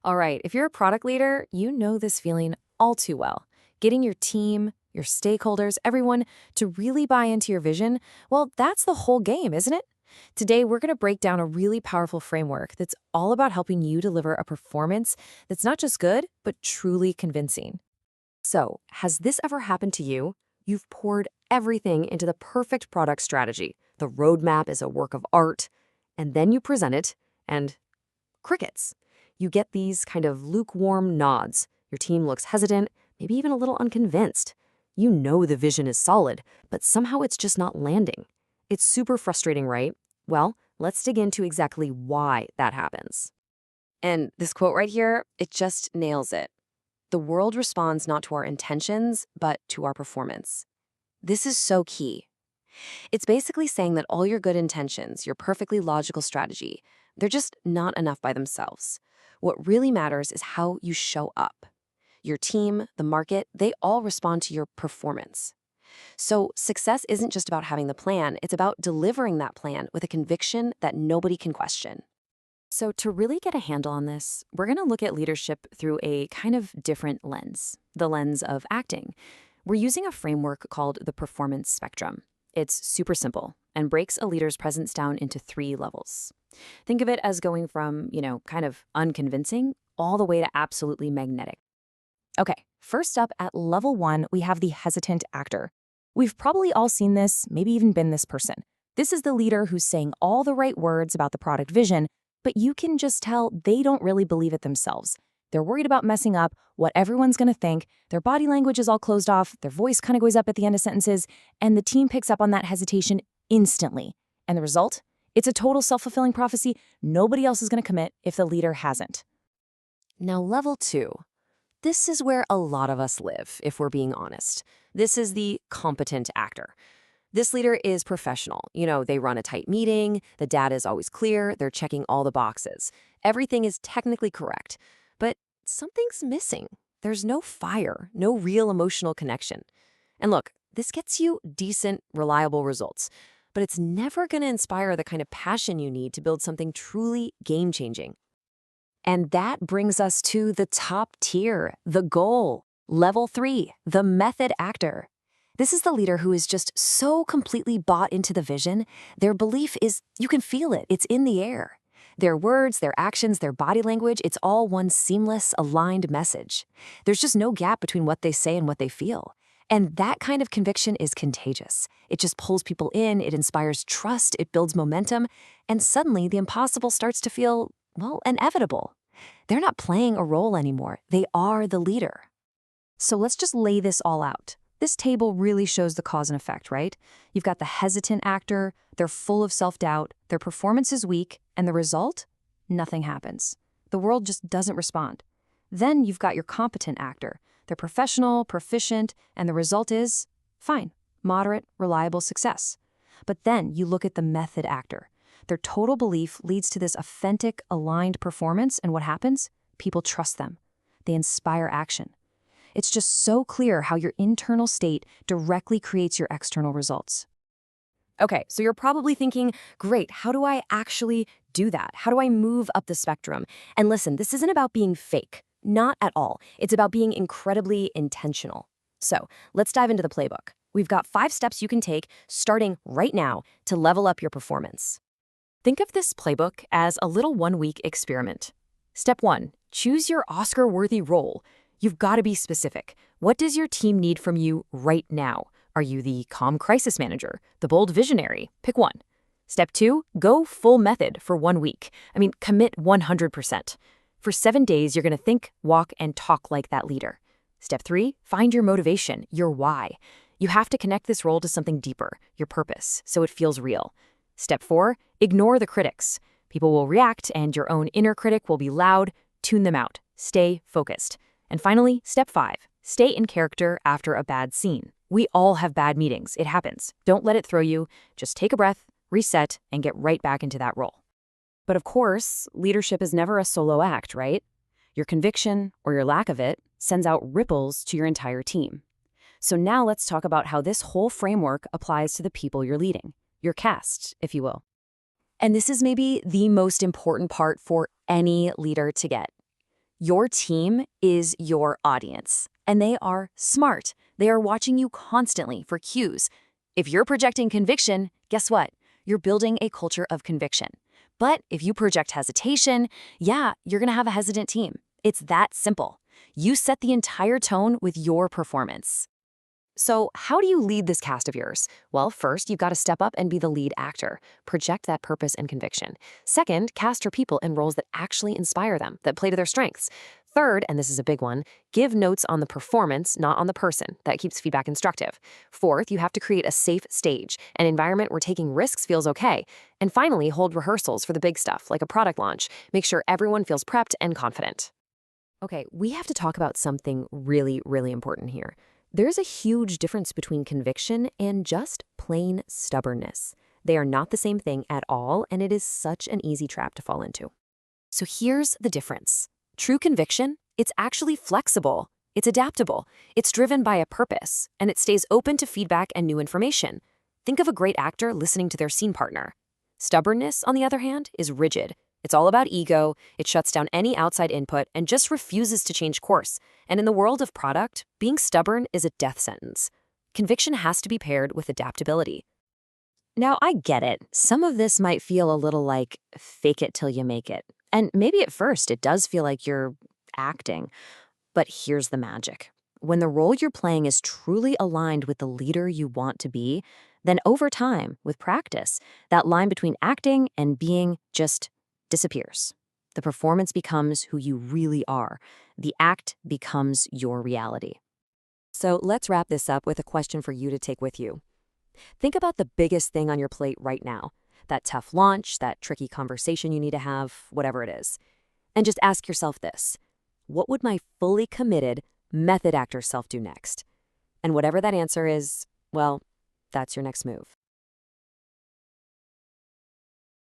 All right, if you're a product leader, you know this feeling all too well. Getting your team, your stakeholders, everyone to really buy into your vision, well, that's the whole game, isn't it? Today, we're going to break down a really powerful framework that's all about helping you deliver a performance that's not just good, but truly convincing. So, has this ever happened to you? You've poured everything into the perfect product strategy. The roadmap is a work of art, and then you present it, and crickets. You get these kind of lukewarm nods. Your team looks hesitant, maybe even a little unconvinced. You know the vision is solid, but somehow it's just not landing. It's super frustrating, right? Well, let's dig into exactly why that happens. And this quote right here, it just nails it. The world responds not to our intentions, but to our performance. This is so key. It's basically saying that all your good intentions, your perfectly logical strategy, they're just not enough by themselves. What really matters is how you show up. Your team, the market, they all respond to your performance. So success isn't just about having the plan, it's about delivering that plan with a conviction that nobody can question. So to really get a handle on this, we're going to look at leadership through a kind of different lens, the lens of acting. We're using a framework called the performance spectrum. It's super simple and breaks a leader's presence down into 3 levels. Think of it as going from, kind of unconvincing all the way to absolutely magnetic. Okay, first up at level 1, we have the hesitant actor. We've probably all seen this, maybe even been this person. This is the leader who's saying all the right words about the product vision, but you can just tell they don't really believe it themselves. They're worried about messing up, what everyone's going to think, their body language is all closed off, their voice kind of goes up at the end of sentences, and the team picks up on that hesitation instantly. And the result? It's a total self-fulfilling prophecy. Nobody else is going to commit if the leader hasn't. Now, level 2. This is where a lot of us live, if we're being honest. This is the competent actor. This leader is professional. They run a tight meeting, the data is always clear, they're checking all the boxes. Everything is technically correct, but something's missing. There's no fire, no real emotional connection. And look, this gets you decent, reliable results, but it's never going to inspire the kind of passion you need to build something truly game-changing. And that brings us to the top tier, the goal. Level 3, the method actor. This is the leader who is just so completely bought into the vision. Their belief is, you can feel it, it's in the air. Their words, their actions, their body language, it's all one seamless, aligned message. There's just no gap between what they say and what they feel. And that kind of conviction is contagious. It just pulls people in, it inspires trust, it builds momentum, and suddenly the impossible starts to feel, well, inevitable. They're not playing a role anymore. They are the leader. So let's just lay this all out. This table really shows the cause and effect, right? You've got the hesitant actor, they're full of self-doubt, their performance is weak, and the result? Nothing happens. The world just doesn't respond. Then you've got your competent actor. They're professional, proficient, and the result is fine, moderate, reliable success. But then you look at the method actor. Their total belief leads to this authentic, aligned performance, and what happens? People trust them. They inspire action. It's just so clear how your internal state directly creates your external results. Okay, so you're probably thinking, great, how do I actually do that? How do I move up the spectrum? And listen, this isn't about being fake. Not at all. It's about being incredibly intentional. So let's dive into the playbook. We've got 5 steps you can take starting right now to level up your performance. Think of this playbook as a little 1-week experiment. Step 1, choose your Oscar-worthy role. You've got to be specific. What does your team need from you right now? Are you the calm crisis manager, the bold visionary? Pick one. Step 2, go full method for 1 week. Commit 100%. For 7 days, you're going to think, walk, and talk like that leader. Step 3, find your motivation, your why. You have to connect this role to something deeper, your purpose, so it feels real. Step 4, ignore the critics. People will react, and your own inner critic will be loud. Tune them out. Stay focused. And finally, step 5, stay in character after a bad scene. We all have bad meetings. It happens. Don't let it throw you. Just take a breath, reset, and get right back into that role. But of course, leadership is never a solo act, right? Your conviction, or your lack of it, sends out ripples to your entire team. So now let's talk about how this whole framework applies to the people you're leading, your cast, if you will. And this is maybe the most important part for any leader to get. Your team is your audience, and they are smart. They are watching you constantly for cues. If you're projecting conviction, guess what? You're building a culture of conviction. But if you project hesitation, yeah, you're going to have a hesitant team. It's that simple. You set the entire tone with your performance. So, how do you lead this cast of yours? Well, first, you've got to step up and be the lead actor. Project that purpose and conviction. Second, cast your people in roles that actually inspire them, that play to their strengths. Third, and this is a big one, give notes on the performance, not on the person. That keeps feedback instructive. Fourth, you have to create a safe stage, an environment where taking risks feels okay. And finally, hold rehearsals for the big stuff, like a product launch. Make sure everyone feels prepped and confident. Okay, we have to talk about something really, really important here. There's a huge difference between conviction and just plain stubbornness. They are not the same thing at all, and it is such an easy trap to fall into. So here's the difference. True conviction, it's actually flexible. It's adaptable. It's driven by a purpose, and it stays open to feedback and new information. Think of a great actor listening to their scene partner. Stubbornness, on the other hand, is rigid. It's all about ego, it shuts down any outside input, and just refuses to change course. And in the world of product, being stubborn is a death sentence. Conviction has to be paired with adaptability. Now, I get it. Some of this might feel a little like fake it till you make it. And maybe at first it does feel like you're acting. But here's the magic. When the role you're playing is truly aligned with the leader you want to be, then over time, with practice, that line between acting and being just disappears. The performance becomes who you really are. The act becomes your reality. So let's wrap this up with a question for you to take with you. Think about the biggest thing on your plate right now. That tough launch, that tricky conversation you need to have, whatever it is. And just ask yourself this. What would my fully committed method actor self do next? And whatever that answer is, well, that's your next move.